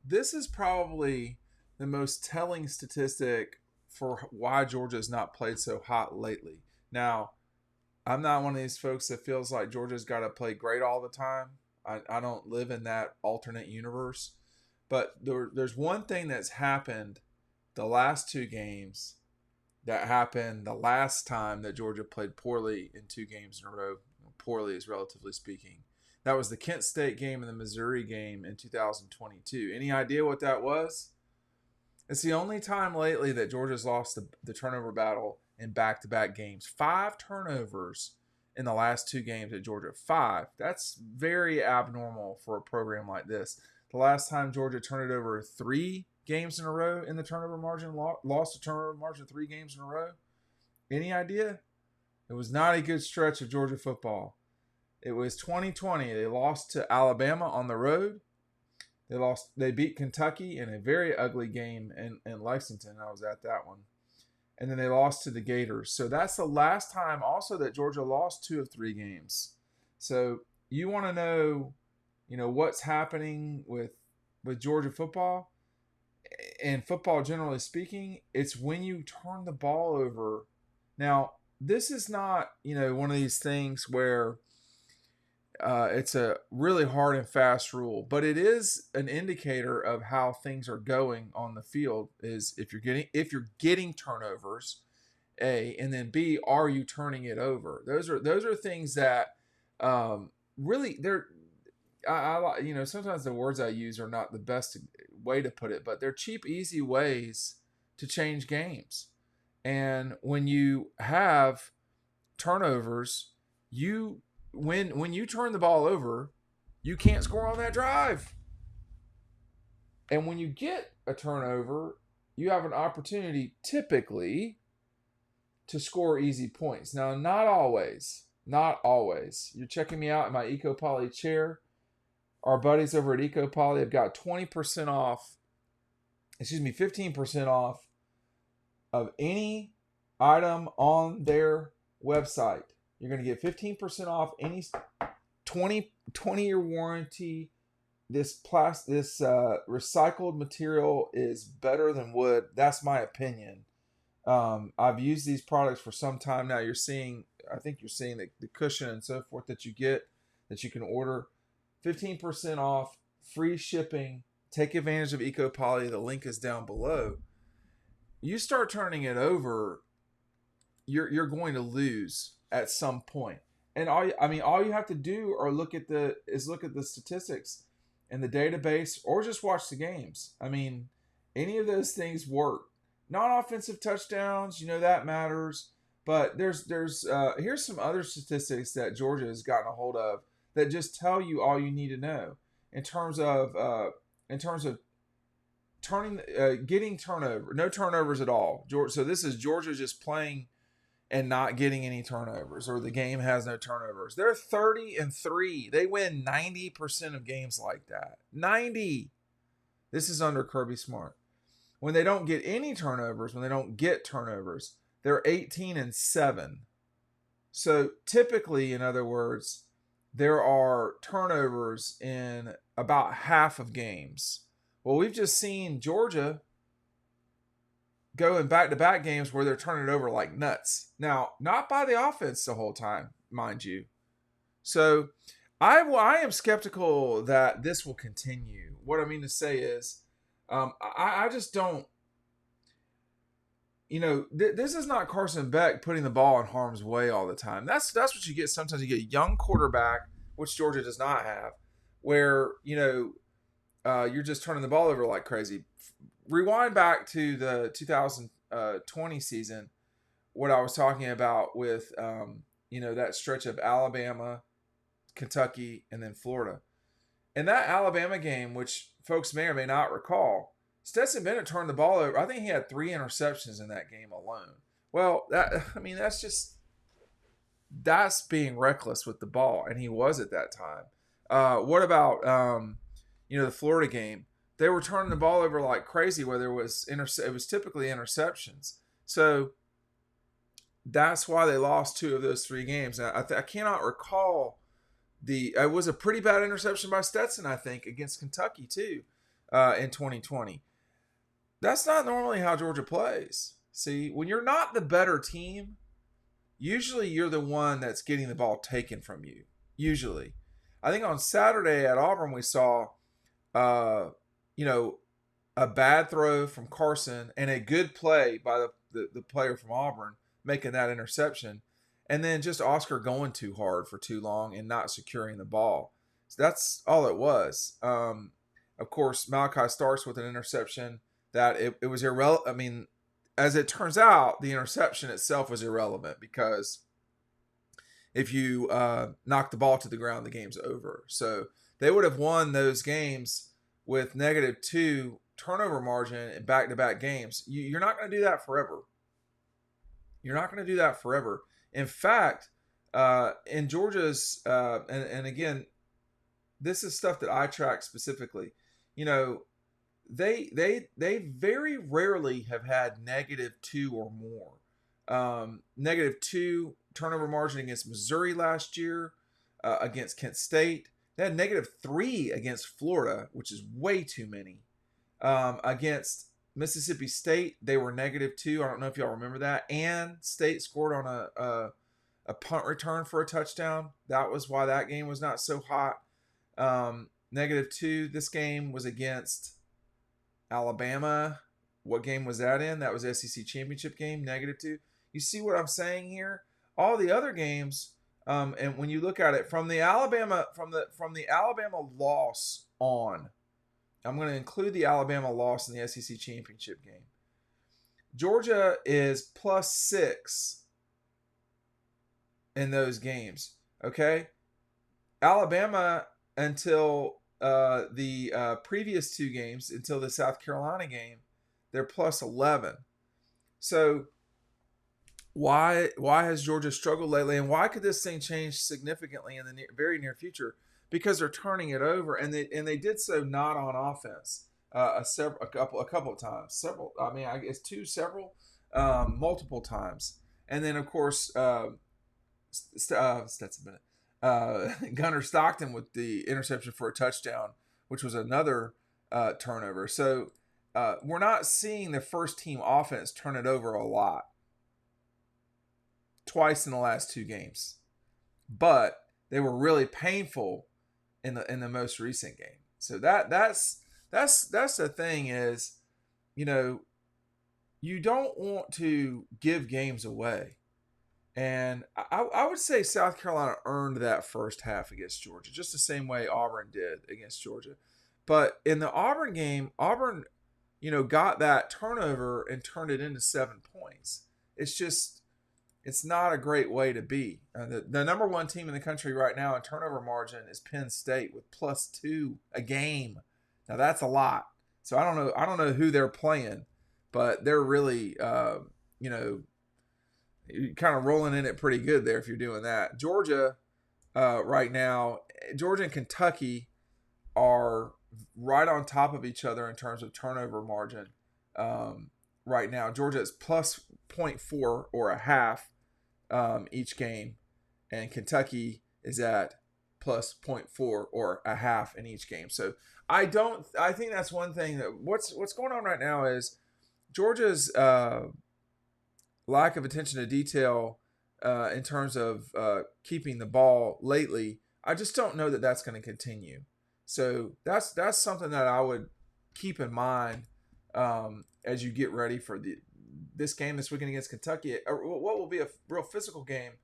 this is probably the most telling statistic for why Georgia has not played so hot lately. Now, I'm not one of these folks that feels like Georgia's got to play great all the time. I don't live in that alternate universe. But there's one thing that's happened the last two games that happened the last time that Georgia played poorly in two games in a row. Poorly is relatively speaking. That was the Kent State game and the Missouri game in 2022. Any idea what that was? It's the only time lately that Georgia's lost the turnover battle in back to back games. Five turnovers in the last two games at Georgia. Five. That's very abnormal for a program like this. The last time Georgia turned it over three games in a row in the turnover margin, lost a turnover margin three games in a row. Any idea? It was not a good stretch of Georgia football. It was 2020. They lost to Alabama on the road. They beat Kentucky in a very ugly game in Lexington. I was at that one. And then they lost to the Gators. So that's the last time also that Georgia lost two of three games. So you want to know, what's happening with Georgia football and football generally speaking, it's when you turn the ball over. Now, this is not, one of these things where it's a really hard and fast rule, but it is an indicator of how things are going on the field. Is if you're getting turnovers, A, and then B, are you turning it over? Those are things that really they're sometimes the words I use are not the best way to put it, but they're cheap, easy ways to change games. And when you have turnovers, when you turn the ball over, you can't score on that drive. And when you get a turnover, you have an opportunity typically to score easy points. Now, not always. Not always. You're checking me out in my Ecopoly chair. Our buddies over at Ecopoly have got 20% off, 15% off of any item on their website. You're going to get 15% off any 20-year warranty. This recycled material is better than wood. That's my opinion. I've used these products for some time now. I think you're seeing the cushion and so forth that you get, that you can order. 15% off, free shipping. Take advantage of Ecopoly. The link is down below. You start turning it over, you're going to lose at some point. And all you have to do or look at the statistics in the database or just watch the games. Any of those things work. Non-offensive touchdowns, that matters. But here's some other statistics that Georgia has gotten a hold of that just tell you all you need to know in terms of getting no turnovers at all. So this is Georgia just playing and not getting any turnovers, or the game has no turnovers. They're 30-3. They win 90% of games like that. 90. This is under Kirby Smart. When they don't get any turnovers, they're 18-7. So typically, in other words, there are turnovers in about half of games. Well, we've just seen Georgia go in back-to-back games where they're turning it over like nuts. Now, not by the offense the whole time, mind you. So I am skeptical that this will continue. What I mean to say is, I just don't. This is not Carson Beck putting the ball in harm's way all the time. That's what you get. Sometimes you get a young quarterback, which Georgia does not have, where you're just turning the ball over like crazy. Rewind back to the 2020 season, what I was talking about with that stretch of Alabama, Kentucky, and then Florida. In that Alabama game, which folks may or may not recall, Stetson Bennett turned the ball over. I think he had 3 interceptions in that game alone. Well, that's being reckless with the ball, and he was at that time. What about the Florida game? They were turning the ball over like crazy, where it was typically interceptions. So that's why they lost 2 of those 3 games. I cannot recall it was a pretty bad interception by Stetson, I think, against Kentucky too. in 2020. That's not normally how Georgia plays. See, when you're not the better team, usually you're the one that's getting the ball taken from you. Usually. I think on Saturday at Auburn we saw, you know, a bad throw from Carson and a good play by the player from Auburn making that interception. And then just Oscar going too hard for too long and not securing the ball. So that's all it was. Of course, Malachi starts with an interception that it was irrelevant. I mean, as it turns out, the interception itself was irrelevant because if you knock the ball to the ground, the game's over. So they would have won those games with -2 turnover margin in back-to-back games. You're not going to do that forever. You're not going to do that forever. In fact, in Georgia's, and again, this is stuff that I track specifically. You know, they very rarely have had -2 or more. -2 turnover margin against Missouri last year, against Kent State. They had -3 against Florida, which is way too many. Against Mississippi State, they were -2. I don't know if y'all remember that. And State scored on a punt return for a touchdown. That was why that game was not so hot. -2. This game was against Alabama. What game was that in? That was SEC championship game. -2. You see what I'm saying here? All the other games, and when you look at it from the Alabama loss on, I'm going to include the Alabama loss in the SEC championship game. Georgia is +6 in those games. Okay, Alabama until the previous two games, until the South Carolina game, they're +11. So why has Georgia struggled lately, and why could this thing change significantly in the very near future? Because they're turning it over, and they did so not on offense a couple of times, multiple times, and then of course Gunnar Stockton with the interception for a touchdown, which was another turnover. So we're not seeing the first team offense turn it over a lot. Twice in the last two games, but they were really painful in the most recent game. So that's the thing is, you know, you don't want to give games away, and I would say South Carolina earned that first half against Georgia, just the same way Auburn did against Georgia. But in the Auburn game, Auburn, you know, got that turnover and turned it into 7 points. It's not a great way to be. The number one team in the country right now in turnover margin is Penn State with +2 a game. Now that's a lot. So I don't know who they're playing, but they're really, you know, kind of rolling in it pretty good there if you're doing that. Georgia right now, Georgia and Kentucky are right on top of each other in terms of turnover margin. Right now, Georgia is +0.4 or a half each game, and Kentucky is at +0.4 or a half in each game. So I think that's one thing that what's going on right now is Georgia's lack of attention to detail in terms of keeping the ball lately. I just don't know that that's going to continue. So that's something that I would keep in mind as you get ready for this game this weekend against Kentucky. What will be a real physical game.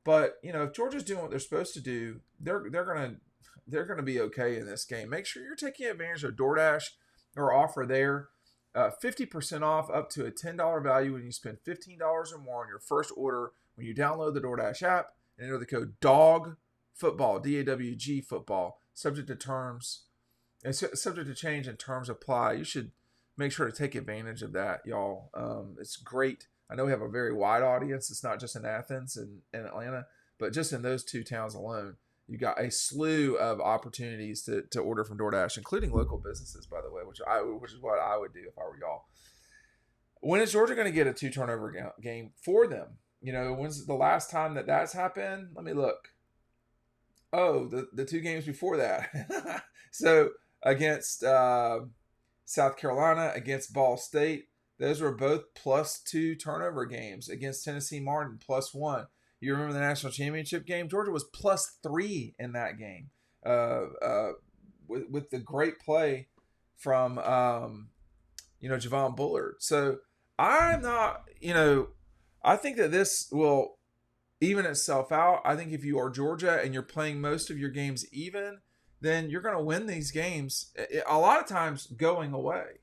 But you know, if Georgia's doing what they're supposed to do, they're gonna be okay in this game. Make sure you're taking advantage of DoorDash or offer there. 50% off up to a $10 value when you spend $15 or more on your first order when you download the DoorDash app and enter the code DAWG football, DAWG football. Subject to terms, and subject to change and terms apply. You should make sure to take advantage of that, y'all. It's great. I know we have a very wide audience. It's not just in Athens and Atlanta, but just in those two towns alone, you got a slew of opportunities to order from DoorDash, including local businesses, by the way, which is what I would do if I were y'all. When is Georgia going to get a 2 turnover game for them? You know, when's the last time that's happened? Let me look. Oh, the 2 games before that. So against South Carolina, against Ball State. Those were both +2 turnover games. Against Tennessee Martin, +1. You remember the national championship game? Georgia was +3 in that game, with the great play from Javon Bullard. So I'm not, I think that this will even itself out. I think if you are Georgia and you're playing most of your games even, then you're going to win these games a lot of times going away.